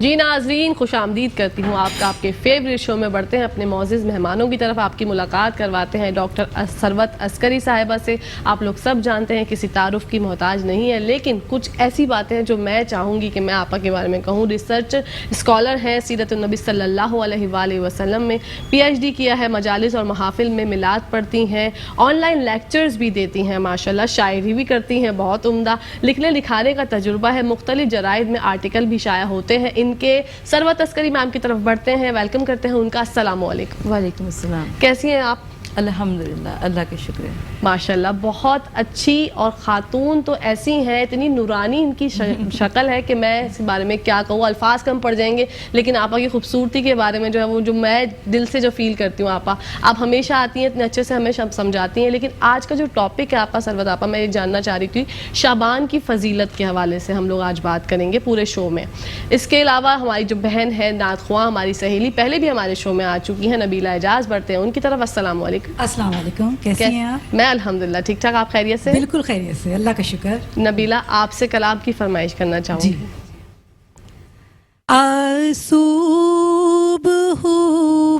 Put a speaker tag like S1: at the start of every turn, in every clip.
S1: جی ناظرین، خوش آمدید کرتی ہوں آپ کا آپ کے فیوریٹ شو میں۔ بڑھتے ہیں اپنے معزز مہمانوں کی طرف، آپ کی ملاقات کرواتے ہیں ڈاکٹر ثروت عسکری صاحبہ سے۔ آپ لوگ سب جانتے ہیں کسی تعارف کی محتاج نہیں ہے، لیکن کچھ ایسی باتیں ہیں جو میں چاہوں گی کہ میں آپا کے بارے میں کہوں۔ ریسرچ اسکالر ہیں، سیرت النبی صلی اللہ علیہ وآلہ وسلم میں PhD کیا ہے، مجالس اور محافل میں میلاد پڑھتی ہیں، آن لائن لیکچرز بھی دیتی ہیں، ماشاءاللہ شاعری بھی کرتی ہیں، بہت عمدہ لکھنے لکھانے کا تجربہ ہے، مختلف جرائد میں آرٹیکل بھی شائع ہوتے ہیں ان کے۔ ثروت عسکری میم کی طرف بڑھتے ہیں، ویلکم کرتے ہیں ان کا۔ السلام علیکم۔
S2: وعلیکم السلام۔
S1: کیسی ہیں آپ؟
S2: الحمدللہ، اللہ کا شکر ہے۔
S1: ماشاءاللہ بہت اچھی، اور خاتون تو ایسی ہیں، اتنی نورانی ان کی شکل ہے کہ میں اس بارے میں کیا کہوں، الفاظ کم پڑ جائیں گے، لیکن آپا کی خوبصورتی کے بارے میں جو ہے وہ جو میں دل سے جو فیل کرتی ہوں آپا، آپ ہمیشہ آتی ہیں اتنے اچھے سے ہمیں سمجھاتی ہیں۔ لیکن آج کا جو ٹاپک ہے آپا ثروت آپا، میں یہ جاننا چاہ رہی تھی، شعبان کی فضیلت کے حوالے سے ہم لوگ آج بات کریں گے پورے شو میں۔ اس کے علاوہ ہماری جو بہن ہے نعت خواں، ہماری سہیلی، پہلے بھی ہمارے شو میں آ چکی ہیں، نبیلہ اعجاز، بڑھتے ہیں ان کی طرف۔ السلام علیکم۔
S3: السلام علیکم، کیسی ہیں آپ؟
S1: میں الحمدللہ ٹھیک ٹھاک، آپ خیریت سے؟
S3: بالکل خیریت سے، اللہ کا شکر۔
S1: نبیلہ آپ سے کلام کی فرمائش کرنا چاہوں گی۔
S3: الصبح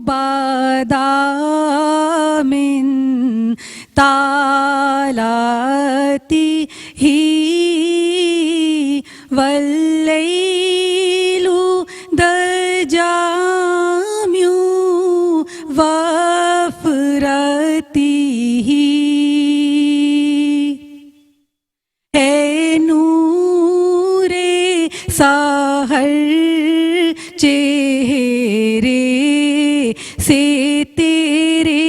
S3: بدا من طالعته واللیل دجا من وفرته، اے نور سحر چہرے سے تیرے،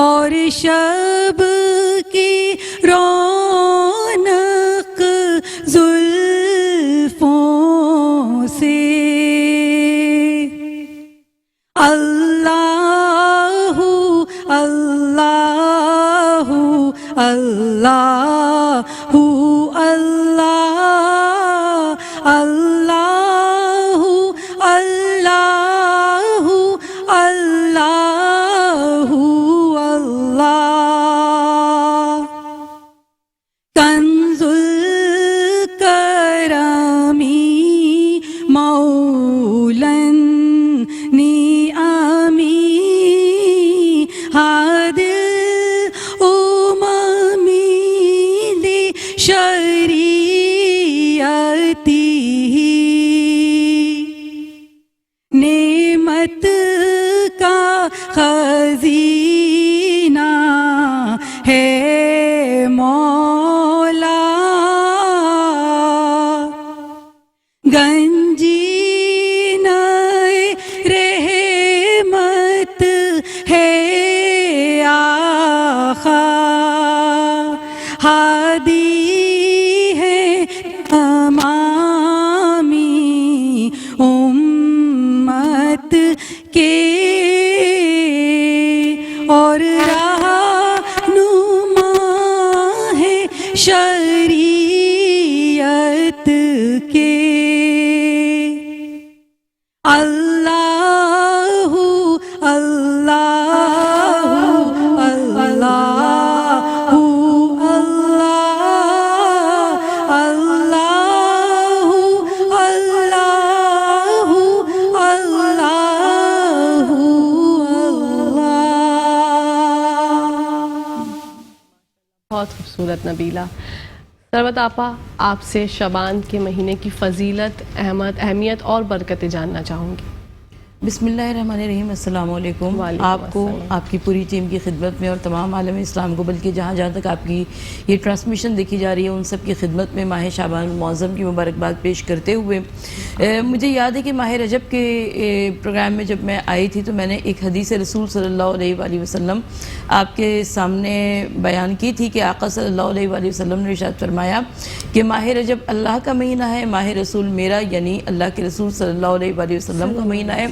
S3: اور شب کی رونق زلفوں سے، اللہ اللہ اللہ اللہ اللہ اللہ اللہ اللہ، کنز الکرمی مولن نعمی ہادل اممی لشریعتی، نعمت کا خزینہ ہے مولا، گنجینہ رحمت ہے آقا، ہادی ہے تمامی امت کے، اور رہنما ہے شریعت کے، اللہ اللہ اللہ
S1: بہت خوبصورت نبیلہ۔ ثروت آپا، آپ سے شعبان کے مہینے کی فضیلت، اہمیت اور برکتیں جاننا چاہوں گی۔
S2: بسم اللہ الرحمن الرحیم۔ السلام علیکم۔ آپ کو، آپ کی پوری ٹیم کی خدمت میں، اور تمام عالم اسلام کو، بلکہ جہاں جہاں تک آپ کی یہ ٹرانسمیشن دیکھی جا رہی ہے ان سب کی خدمت میں ماہ شعبان المعظم کی مبارکباد پیش کرتے ہوئے، مجھے یاد ہے کہ ماہ رجب کے پروگرام میں جب میں آئی تھی تو میں نے ایک حدیث رسول صلی اللہ علیہ وآلہ وسلم آپ کے سامنے بیان کی تھی کہ آقا صلی اللہ علیہ وآلہ وسلم نے ارشاد فرمایا کہ ماہ رجب اللہ کا مہینہ ہے، ماہ رسول میرا یعنی اللہ کے رسول صلی اللہ علیہ وآلہ وسلم کا مہینہ ہے،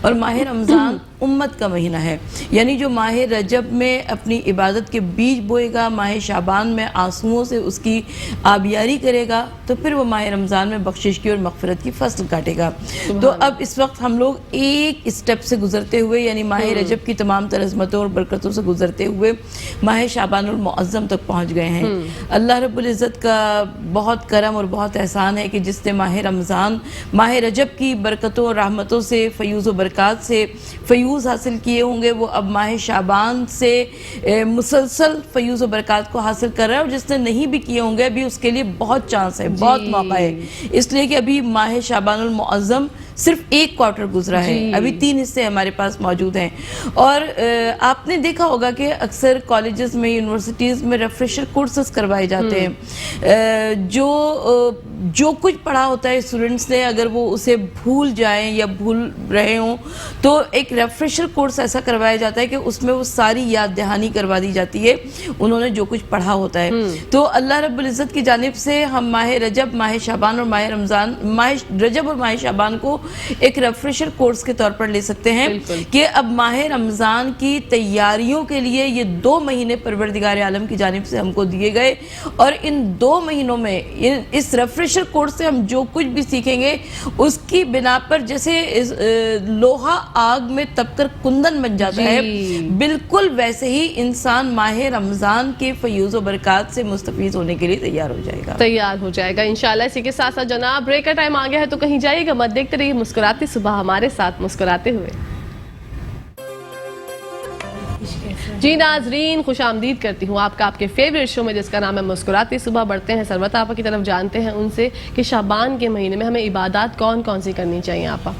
S2: اور ماہ رمضان امت کا مہینہ ہے، یعنی جو ماہ رجب میں اپنی عبادت کے بیج بوئے گا، ماہ شعبان میں آنسوؤں سے اس کی آبیاری کرے گا، تو پھر وہ ماہ رمضان میں بخشش کی اور مغفرت کی فصل کاٹے گا۔ تو اب اس وقت ہم لوگ ایک اسٹیپ سے گزرتے ہوئے، یعنی ماہ رجب کی تمام تر عظمتوں اور برکتوں سے گزرتے ہوئے ماہ شعبان المعظم تک پہنچ گئے ہیں۔ اللہ رب العزت کا بہت کرم اور بہت احسان ہے کہ جس نے ماہ رمضان، ماہ رجب کی برکتوں اور رحمتوں سے، فیوز و برکات سے فیوز حاصل کیے ہوں گے، وہ اب ماہ شعبان سے مسلسل فیوز و برکات کو حاصل کر رہا ہے، اور جس نے نہیں بھی کیے ہوں گے ابھی اس کے لیے بہت چانس ہے، بہت موقع ہے، اس لیے کہ ابھی ماہ شعبان المعظم صرف ایک کوارٹر گزرا ہے، ابھی 3 حصے ہمارے پاس موجود ہیں۔ اور آپ نے دیکھا ہوگا کہ اکثر کالجز میں، یونیورسٹیز میں ریفریشر کورسز کروائے جاتے ہیں، جو کچھ پڑھا ہوتا ہے اسٹوڈنٹس نے اگر وہ اسے بھول جائیں یا بھول رہے ہوں تو ایک ریفریشر کورس ایسا کروایا جاتا ہے کہ اس میں وہ ساری یاد دہانی کروا دی جاتی ہے انہوں نے جو کچھ پڑھا ہوتا ہے۔ تو اللہ رب العزت کی جانب سے ہم ماہ رجب، ماہ شعبان اور ماہ رمضان، ماہ رجب اور ماہ شعبان کو ایک ریفریشر کورس کے طور پر لے سکتے ہیں کہ اب ماہ رمضان کی تیاریوں کے لیے یہ 2 مہینے پروردگار عالم کی جانب سے ہم کو دیے گئے، اور ان 2 مہینوں میں اس ریفریشر کورس سے ہم جو کچھ بھی سیکھیں گے اس کی بنا پر جیسے لوہا آگ میں تپ کر کندن بن جاتا ہے، بالکل ویسے ہی انسان ماہ رمضان کے فیوز و برکات سے مستفیض ہونے کے لیے تیار ہو جائے گا انشاءاللہ۔ اسی کے ساتھ ساتھ جناب بریک کا ٹائم آ گیا ہے تو کہیں جائیے گا مت، دیکھتے رہیے مسکراتی صبح ہمارے ساتھ مسکراتے ہوئے۔ جی ناظرین، خوش آمدید کرتی ہوں آپ کا آپ کے فیوریٹ شو میں جس کا نام ہے مسکراتی صبح۔ بڑھتے ہیں سرورت آپا کی طرف، جانتے ہیں ان سے کہ شعبان کے مہینے میں ہمیں عبادات کون کون سی کرنی چاہیے آپا؟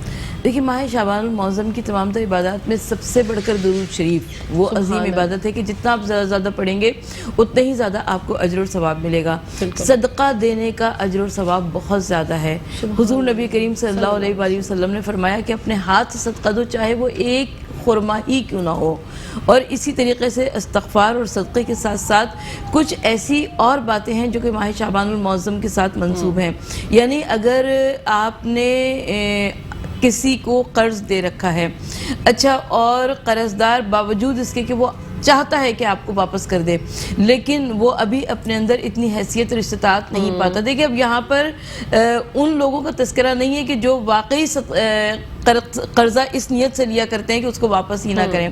S2: دیکھیں، ماہ شعبان المعظم کی تمام تر عبادات میں سب سے بڑھ کر درود شریف وہ عظیم عبادت ہے کہ جتنا آپ زیادہ پڑھیں گے اتنے ہی زیادہ آپ کو اجر و ثواب ملے گا۔ صدقہ دینے کا اجر و ثواب بہت زیادہ ہے۔ حضور نبی کریم صلی اللہ علیہ وآلہ وسلم نے فرمایا کہ اپنے ہاتھ سے صدقہ دو، چاہے وہ ایک خرمہ ہی کیوں نہ ہو۔ اور اسی طریقے سے استغفار اور صدقے کے ساتھ ساتھ کچھ ایسی اور باتیں ہیں جو کہ ماہ شعبان المعظم کے ساتھ منسوب ہیں، یعنی اگر آپ نے کسی کو قرض دے رکھا ہے، اچھا، اور قرضدار باوجود اس کے کہ وہ چاہتا ہے کہ آپ کو واپس کر دے لیکن وہ ابھی اپنے اندر اتنی حیثیت اور استطاعت نہیں پاتا۔ دیکھیں، اب یہاں پر ان لوگوں کا تذکرہ نہیں ہے کہ جو واقعی قرضہ اس نیت سے لیا کرتے ہیں کہ اس کو واپس ہی نہ کریں،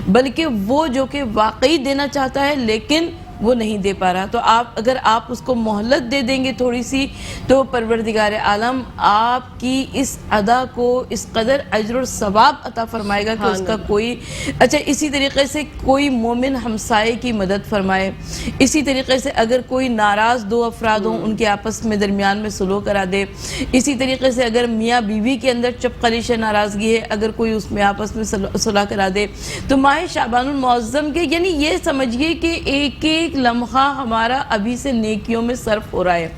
S2: بلکہ وہ جو کہ واقعی دینا چاہتا ہے لیکن وہ نہیں دے پا رہا، تو اگر آپ اس کو مہلت دے دیں گے تھوڑی سی تو پروردگار عالم آپ کی اس ادا کو اس قدر اجر و ثواب عطا فرمائے گا کہ اس کا کوئی اچھا۔ اسی طریقے سے کوئی مومن ہمسائے کی مدد فرمائے، اسی طریقے سے اگر کوئی ناراض 2 افراد ہوں ان کے آپس میں درمیان میں صلح کرا دے، اسی طریقے سے اگر میاں بیوی کے اندر چپقلش ناراضگی ہے اگر کوئی اس میں آپس میں صلح کرا دے، تو ماہ شعبان المعظم کے یعنی یہ سمجھیے کہ ایک لمحہ ہمارا ابھی سے نیکیوں میں صرف ہو رہا ہے،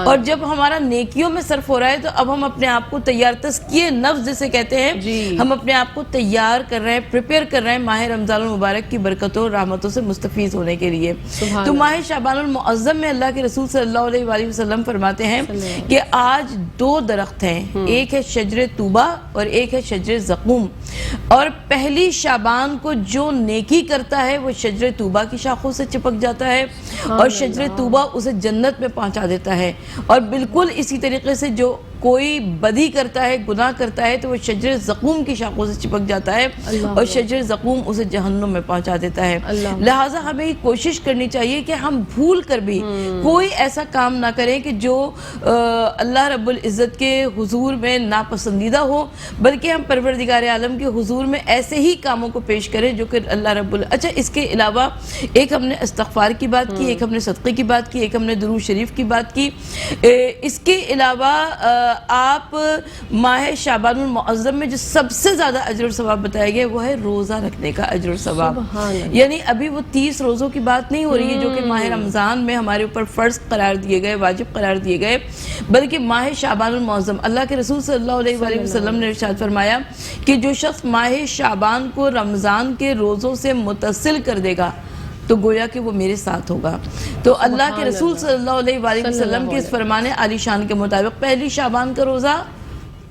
S2: اور جب ہمارا نیکیوں میں صرف ہو رہا ہے تو اب ہم اپنے آپ کو تیار، تزکیہ نفس جسے کہتے ہیں، ہم اپنے آپ کو تیار کر رہے ہیں، پریپیئر کر رہے ہیں ماہ رمضان المبارک کی برکتوں اور رحمتوں سے مستفیض ہونے کے لیے۔ تو ماہ شعبان المعظم میں اللہ کے رسول صلی اللہ علیہ وآلہ وسلم فرماتے ہیں کہ آج 2 درخت ہیں، ایک ہے شجر طوبہ اور ایک ہے شجر زقوم، اور پہلی شعبان کو جو نیکی کرتا ہے وہ شجر طوبہ کی شاخوں سے چپک جاتا ہے اور شجر طوبہ اسے جنت میں پہنچا دیتا ہے، اور بالکل اسی طریقے سے جو کوئی بدی کرتا ہے، گناہ کرتا ہے، تو وہ شجر زقوم کی شاخوں سے چپک جاتا ہے اور شجر زقوم اسے جہنم میں پہنچا دیتا ہے۔ لہٰذا ہمیں یہ کوشش کرنی چاہیے کہ ہم بھول کر بھی کوئی ایسا کام نہ کریں کہ جو اللہ رب العزت کے حضور میں ناپسندیدہ ہو، بلکہ ہم پروردگار عالم کے حضور میں ایسے ہی کاموں کو پیش کریں جو کہ اللہ رب اچھا، اس کے علاوہ ایک ہم نے استغفار کی بات کی، ایک ہم نے صدقے کی بات کی، ایک ہم نے درود شریف کی بات کی۔ اس کے علاوہ آپ ماہ شعبان المعظم میں جو سب سے زیادہ اجر و ثواب بتایا گیا وہ ہے روزہ رکھنے کا اجر و ثواب، یعنی ابھی وہ 30 روزوں کی بات نہیں ہو رہی ہے جو کہ ماہ رمضان میں ہمارے اوپر فرض قرار دیے گئے، واجب قرار دیے گئے، بلکہ ماہ شعبان المعظم اللہ کے رسول صلی اللہ علیہ وآلہ وسلم نے ارشاد فرمایا کہ جو شخص ماہ شعبان کو رمضان کے روزوں سے متصل کر دے گا تو گویا کہ وہ میرے ساتھ ہوگا۔ تو اللہ کے رسول صلی اللہ علیہ وآلہ وسلم کے اس فرمان عالی شان کے مطابق پہلی شعبان کا روزہ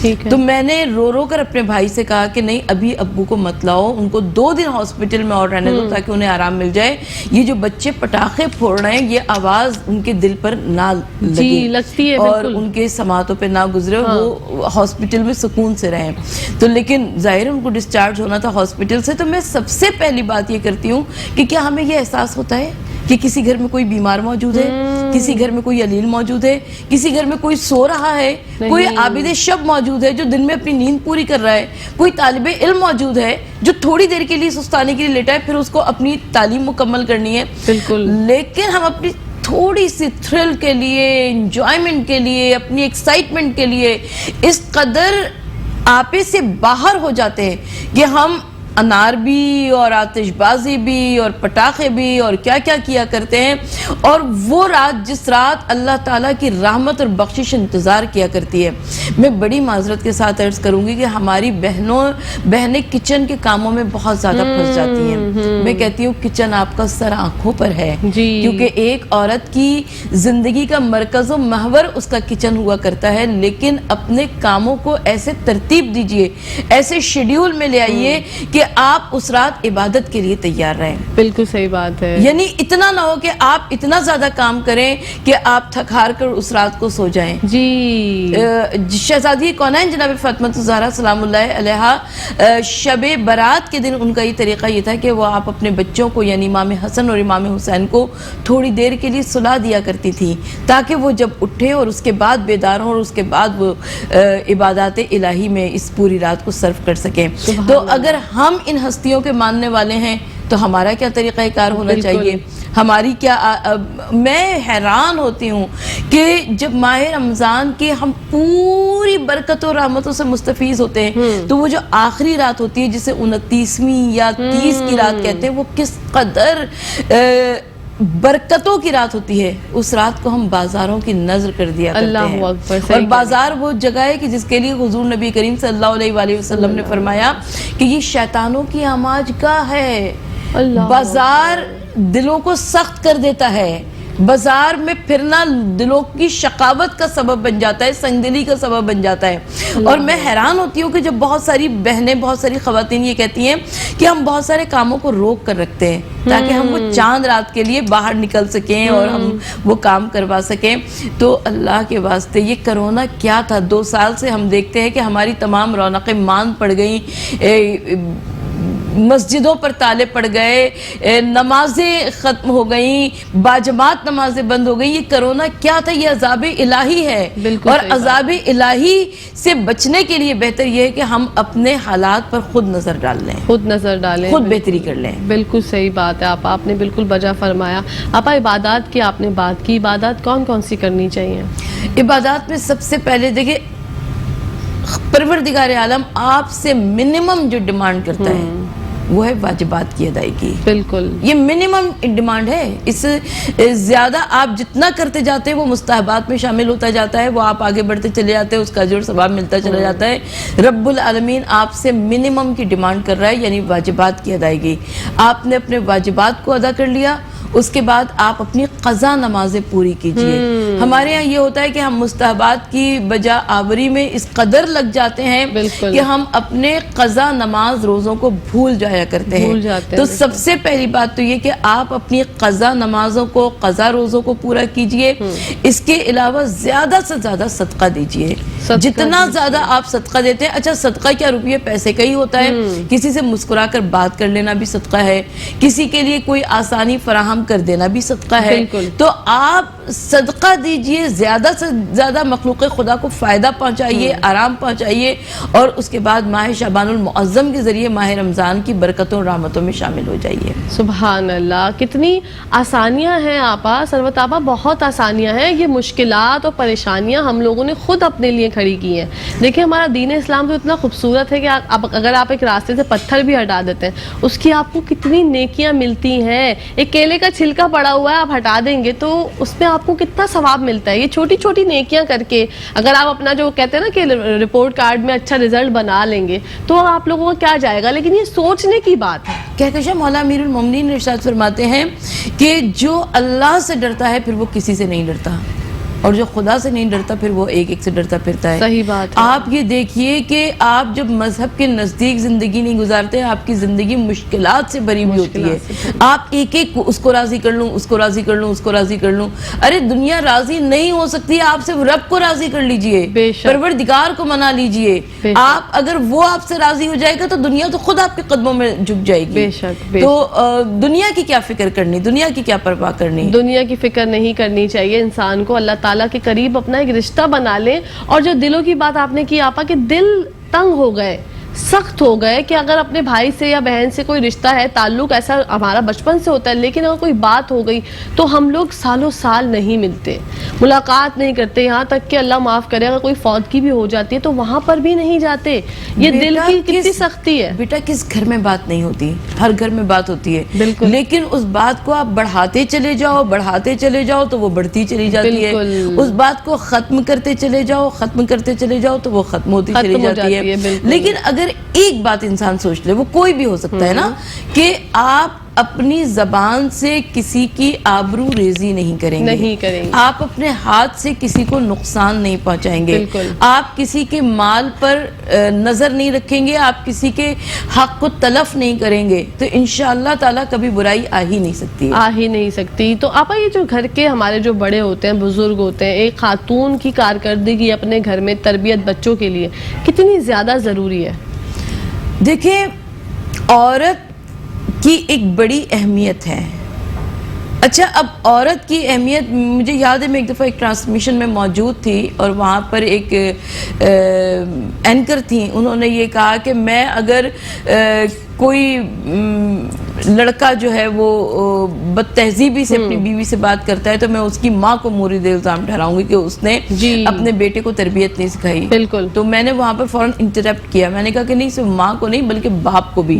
S1: ٹھیک ہے.
S2: تو میں نے رو رو کر اپنے بھائی سے کہا کہ نہیں ابھی ابو کو مت لاؤ, ان کو 2 دن ہاسپٹل میں اور رہنے دو تاکہ انہیں آرام مل جائے. یہ جو بچے پٹاخے پھوڑ رہے ہیں یہ آواز ان کے دل پر نہ لگے
S1: لگتی ہے
S2: اور ان کے سماعتوں پہ نہ گزرے, وہ ہاسپٹل میں سکون سے رہیں. تو لیکن ظاہر ان کو ڈسچارج ہونا تھا ہاسپٹل سے. تو میں سب سے پہلی بات یہ کرتی ہوں کہ کیا ہمیں یہ احساس ہوتا ہے کہ کسی گھر میں کوئی بیمار موجود ہے, کسی گھر میں کوئی علیل موجود ہے, کسی گھر میں کوئی سو رہا ہے, کوئی عابد شب موجود ہے جو دن میں اپنی نیند پوری کر رہا ہے, کوئی طالب علم موجود ہے جو تھوڑی دیر کے لیے سستانے کے لیے لیٹا ہے, پھر اس کو اپنی تعلیم مکمل کرنی ہے.
S1: بالکل.
S2: لیکن ہم اپنی تھوڑی سی تھرل کے لیے, انجوائمنٹ کے لیے, اپنی ایکسائٹمنٹ کے لیے اس قدر آپے سے باہر ہو جاتے ہیں کہ ہم انار بھی اور آتش بازی بھی اور پٹاخے بھی اور کیا کیا کیا کرتے ہیں. اور وہ رات جس رات اللہ تعالیٰ کی رحمت اور بخشش انتظار کیا کرتی ہے, میں بڑی معذرت کے ساتھ عرض کروں گی کہ ہماری بہنیں کچن کے کاموں میں بہت زیادہ پھنس جاتی ہیں. میں کہتی ہوں کچن آپ کا سر آنکھوں پر ہے, کیونکہ ایک عورت کی زندگی کا مرکز و محور اس کا کچن ہوا کرتا ہے. لیکن اپنے کاموں کو ایسے ترتیب دیجئے, ایسے شیڈیول میں لے آئیے کہ آپ اس رات عبادت کے لیے تیار رہیں.
S1: بالکل صحیح بات ہے.
S2: یعنی اتنا نہ ہو کہ آپ اتنا زیادہ کام کریں کہ آپ تھک ہار کر اس رات کو سو جائیں.
S1: جی
S2: شہزادی کونین جناب فاطمہ الزہرا سلام اللہ علیہا, شب برات کے دن ان کا یہ طریقہ یہ تھا کہ وہ آپ اپنے بچوں کو یعنی امام حسن اور امام حسین کو تھوڑی دیر کے لیے سلا دیا کرتی تھی تاکہ وہ جب اٹھیں اور اس کے بعد بیدار ہوں اور اس کے بعد وہ عبادات الہی میں اس پوری رات کو صرف کر سکیں. تو اگر ہم ان ہستیوں کے ماننے والے ہیں تو ہمارا کیا طریقہ کار ہونا چاہیے, ہماری کیا میں حیران ہوتی ہوں کہ جب ماہ رمضان کے ہم پوری برکتوں اور رحمتوں سے مستفیض ہوتے ہیں تو وہ جو آخری رات ہوتی ہے جسے 29ویں یا 30 کی رات کہتے ہیں, وہ کس قدر برکتوں کی رات ہوتی ہے. اس رات کو ہم بازاروں کی نظر کر دیا کرتے ہیں. اور بازار وہ جگہ ہے کہ جس کے لیے حضور نبی کریم صلی اللہ علیہ وآلہ وسلم نے فرمایا کہ یہ شیطانوں کی آماج گاہ ہے. بازار دلوں کو سخت کر دیتا ہے, بازار میں پھرنا دلوں کی شقاوت کا سبب بن جاتا ہے, سنگ دلی کا سبب بن جاتا ہے. اور میں حیران ہوتی ہوں کہ جب بہت ساری بہنیں, بہت ساری خواتین یہ کہتی ہیں کہ ہم بہت سارے کاموں کو روک کر رکھتے ہیں تاکہ ہم وہ چاند رات کے لیے باہر نکل سکیں اور ہم وہ کام کروا سکیں. تو اللہ کے واسطے یہ کرونا کیا تھا؟ 2 سال سے ہم دیکھتے ہیں کہ ہماری تمام رونقیں ماند پڑ گئیں, مسجدوں پر تالے پڑ گئے, نمازیں ختم ہو گئیں, باجماعت نمازیں بند ہو گئیں. یہ کرونا کیا تھا؟ یہ عذاب الہی ہے. اور عذاب الہی سے بچنے کے لیے بہتر یہ ہے کہ ہم اپنے حالات پر خود نظر ڈال لیں, خود بہتری کر لیں.
S1: بالکل صحیح بات ہے. آپ نے بالکل بجا فرمایا. آپا عبادات کی آپ نے بات کی, عبادات کون کون سی کرنی چاہیے؟
S2: عبادات میں سب سے پہلے دیکھیں پروردگار عالم آپ سے منیمم جو ڈیمانڈ کرتا ہے وہ ہے واجبات کی ادائیگی.
S1: بالکل
S2: یہ منیمم ڈیمانڈ ہے. اس سے زیادہ آپ جتنا کرتے جاتے ہیں وہ مستحبات میں شامل ہوتا جاتا ہے, وہ آپ آگے بڑھتے چلے جاتے ہیں, اس کا اجر ثواب ملتا چلا جاتا ہے. رب العالمین آپ سے منیمم کی ڈیمانڈ کر رہا ہے, یعنی واجبات کی ادائیگی. آپ نے اپنے واجبات کو ادا کر لیا, اس کے بعد آپ اپنی قضا نمازیں پوری کیجئے. ہمارے ہاں یہ ہوتا ہے کہ ہم مستحبات کی بجا آوری میں اس قدر لگ جاتے ہیں کہ ہم اپنے قضا نماز روزوں کو بھول جایا کرتے ہیں. تو سب سے پہلی بات تو یہ کہ آپ اپنی قضا نمازوں کو, قضا روزوں کو پورا کیجئے. اس کے علاوہ زیادہ سے زیادہ صدقہ دیجئے. جتنا زیادہ آپ صدقہ دیتے ہیں, اچھا صدقہ کیا روپیے پیسے کا ہی ہوتا ہے, کسی سے مسکرا کر بات کر لینا بھی صدقہ ہے, کسی کے لیے کوئی آسانی فراہم کر دینا بھی صدقہ ہے. تو آپ صدقہ دیجئے, زیادہ سے زیادہ مخلوق خدا کو فائدہ پہنچائیے, آرام پہنچائیے, اور اس کے بعد ماہ شعبان المعظم کے ذریعے ماہ رمضان کی برکتوں اور رحمتوں میں شامل ہو جائیے.
S1: سبحان اللہ, کتنی آسانیاں ہیں آپا, سروت آپا, بہت آسانیاں ہیں. یہ مشکلات اور پریشانیاں ہم لوگوں نے خود اپنے لیے کھڑی کی ہیں. دیکھیں ہمارا دین اسلام تو اتنا خوبصورت ہے کہ اگر آپ ایک راستے سے پتھر بھی ہٹا دیتے ہیں اس کی آپ کو کتنی نیکیاں ملتی ہیں. ایک کیلے کا چھلکا پڑا ہوا ہے, آپ ہٹا دیں گے تو اس میں آپ کو کتنا ثواب ملتا ہے. یہ چھوٹی چھوٹی نیکیاں کر کے اگر آپ اپنا جو کہتے ہیں نا کہ رپورٹ کارڈ میں اچھا رزلٹ بنا لیں گے تو آپ لوگوں کو کیا جائے گا, لیکن یہ سوچنے کی بات ہے.
S2: کہکشاں مولا امیر المومنین ارشاد فرماتے ہیں کہ جو اللہ سے ڈرتا ہے پھر وہ کسی سے نہیں ڈرتا. اور جو خدا سے نہیں ڈرتا پھر وہ ایک ایک سے ڈرتا پھرتا ہے.
S1: صحیح بات ہے.
S2: آپ یہ دیکھیے کہ آپ جب مذہب کے نزدیک زندگی نہیں گزارتے آپ کی زندگی مشکلات سے بھری ہوئی ہوتی ہے. آپ ایک ایک اس کو راضی کر لوں, اس کو راضی کر لوں, اس کو راضی کر لوں. ارے دنیا راضی نہیں ہو سکتی, آپ صرف رب کو راضی کر لیجئے, پروردگار کو منا لیجئے. آپ اگر وہ آپ سے راضی ہو جائے گا تو دنیا تو خود آپ کے قدموں میں جھک جائے گی.
S1: بے شک.
S2: تو دنیا کی کیا فکر کرنی, دنیا کی کیا پرواہ کرنی,
S1: دنیا کی فکر نہیں کرنی چاہیے انسان کو. اللہ تعالیٰ کے قریب اپنا ایک رشتہ بنا لیں. اور جو دلوں کی بات آپ نے کی آپا کہ دل تنگ ہو گئے, سخت ہو گئے کہ اگر اپنے بھائی سے یا بہن سے کوئی رشتہ ہے, تعلق ایسا ہمارا بچپن سے ہوتا ہے, لیکن اگر کوئی بات ہو گئی تو ہم لوگ سالوں سال نہیں ملتے, ملاقات نہیں کرتے, یہاں تک کہ اللہ معاف کرے اگر کوئی فوتگی بھی ہو جاتی ہے تو وہاں پر بھی نہیں جاتے. یہ دل کی کتنی سختی ہے.
S2: بیٹا کس گھر میں بات نہیں ہوتی, ہر گھر میں بات ہوتی ہے.
S1: بالکل.
S2: لیکن اس بات کو آپ بڑھاتے چلے جاؤ, بڑھاتے چلے جاؤ تو وہ بڑھتی چلی جاتی ہے. اس بات کو ختم کرتے چلے جاؤ, ختم کرتے چلے جاؤ تو وہ ختم ہوتی چلی جاتی ہے. لیکن اگر ایک بات انسان سوچ لے, وہ کوئی بھی ہو سکتا ہے نا, کہ آپ اپنی زبان سے کسی کی آبرو ریزی نہیں کریں گے, آپ اپنے ہاتھ سے کسی کو نقصان نہیں پہنچائیں گے, آپ کسی کے مال پر نظر نہیں رکھیں گے, آپ کسی کے حق کو تلف نہیں کریں گے, تو انشاءاللہ تعالیٰ کبھی برائی آ ہی نہیں سکتی,
S1: آ ہی نہیں سکتی. تو آپا یہ جو گھر کے ہمارے جو بڑے ہوتے ہیں, بزرگ ہوتے ہیں, ایک خاتون کی کارکردگی اپنے گھر میں تربیت بچوں کے لیے کتنی زیادہ ضروری ہے؟
S2: دیکھیں عورت کی ایک بڑی اہمیت ہے. اچھا اب عورت کی اہمیت مجھے یاد ہے, میں ایک دفعہ ایک ٹرانسمیشن میں موجود تھی اور وہاں پر ایک اینکر تھیں, انہوں نے یہ کہا کہ میں اگر کوئی لڑکا جو ہے وہ بد تہذیبی سے اپنی بیوی سے بات کرتا ہے تو میں اس کی ماں کو مورد الزام ٹھہراؤں گی کہ اس نے اپنے بیٹے کو تربیت نہیں سکھائی.
S1: بالکل.
S2: تو میں نے وہاں پر فوراً انٹرپٹ کیا, میں نے کہا کہ نہیں صرف ماں کو نہیں بلکہ باپ کو بھی,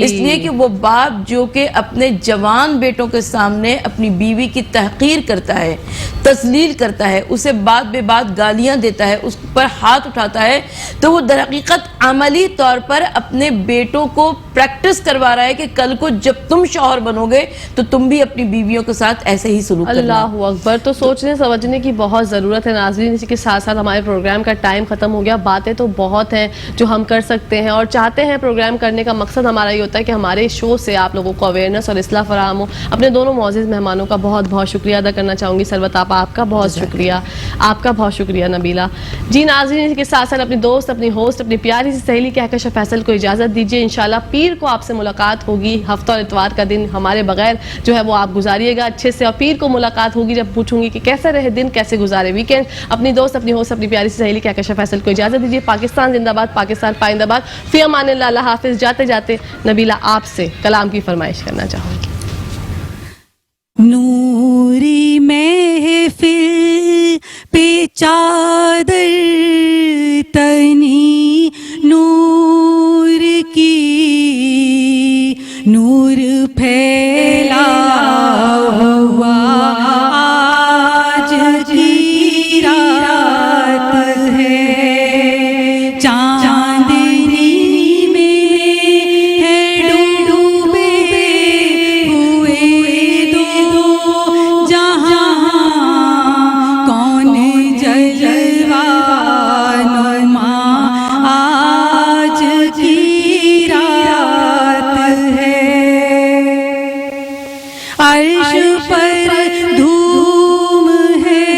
S2: اس لیے کہ وہ باپ جو کہ اپنے جوان بیٹوں کے سامنے اپنی بیوی کی تحقیر کرتا ہے, تذلیل کرتا ہے, اسے بات بے بات گالیاں دیتا ہے, اس پر ہاتھ اٹھاتا ہے, تو وہ در حقیقت عملی طور پر اپنے بیٹوں کو پریکٹس کروا رہا ہے کہ کل کو جب تم شوہر بنو گے تو تم بھی اپنی بیویوں کے ساتھ ایسے ہی سلوک کرنا.
S1: اللہ اکبر. تو سوچنے سمجھنے کی بہت ضرورت ہے ناظرین. اسی کے ساتھ ساتھ ہمارے پروگرام کا ٹائم ختم ہو گیا. باتیں تو بہت ہیں جو ہم کر سکتے ہیں اور چاہتے ہیں. پروگرام کرنے کا مقصد ہمارا یہ ہوتا ہے کہ ہمارے شو سے آپ لوگوں کو اویئرنیس اور اصلاح فراہم ہو. اپنے دونوں معزز مہمانوں کا بہت بہت شکریہ ادا کرنا چاہوں گی. ثروت آپا آپ کا بہت شکریہ, آپ کا بہت شکریہ نبیلہ جی. ناظرین اسی کے ساتھ ساتھ اپنی دوست, اپنی ہوسٹ, اپنی پیاری سی سہیلی کہکشاں فیصل کو اجازت دیجیے. انشاءاللہ پیر کو آپ سے ملاقات ہوگی. ہفتہ اور اتوار کا دن ہمارے بغیر جو ہے وہ آپ گزاریے گا اچھے سے, اور پیر کو ملاقات ہوگی جب پوچھوں گی کہ کیسے رہے دن, کیسے گزارے ویکینڈ. اپنی دوست, اپنی ہوسٹ, اپنی پیاری سی سہیلی کہکشاں فیصل کو اجازت دیجیے. پاکستان زندہ باد, پاکستان پائندہ باد. فی امان اللہ, اللہ حافظ. جاتے جاتے نبیلہ آپ سے کلام کی فرمائش کرنا چاہوں گی.
S3: نوری محفل پہ چادر تنی نور کی, نور پھیلا ہوا آج کی رات ہے. چاندنی میں ہے ڈوبے ہوئے دو جہاں, کون جلوہ نما آج کی رات ہے. عرش پر دھوم ہے,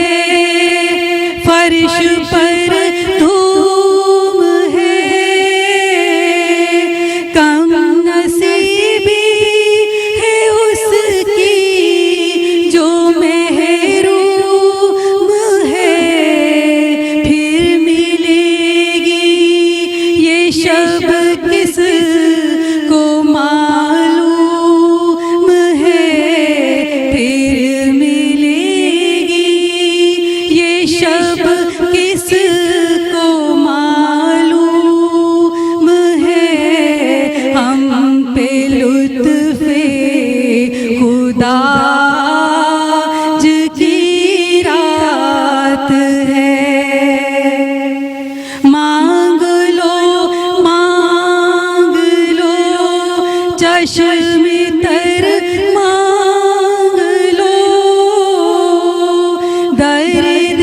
S3: فرش پر دھوم ہے, کم نصیبی ہے اس کی جو محروم ہے. پھر ملے گی یہ شب کس کو معلوم ہے, پھر ملے گی یہ شب کس کو معلوم ہے. ہم پہ لطف خدا آج کی رات ہے. مانگ لو, مانگ لو, چشم تر مانگ لو, درد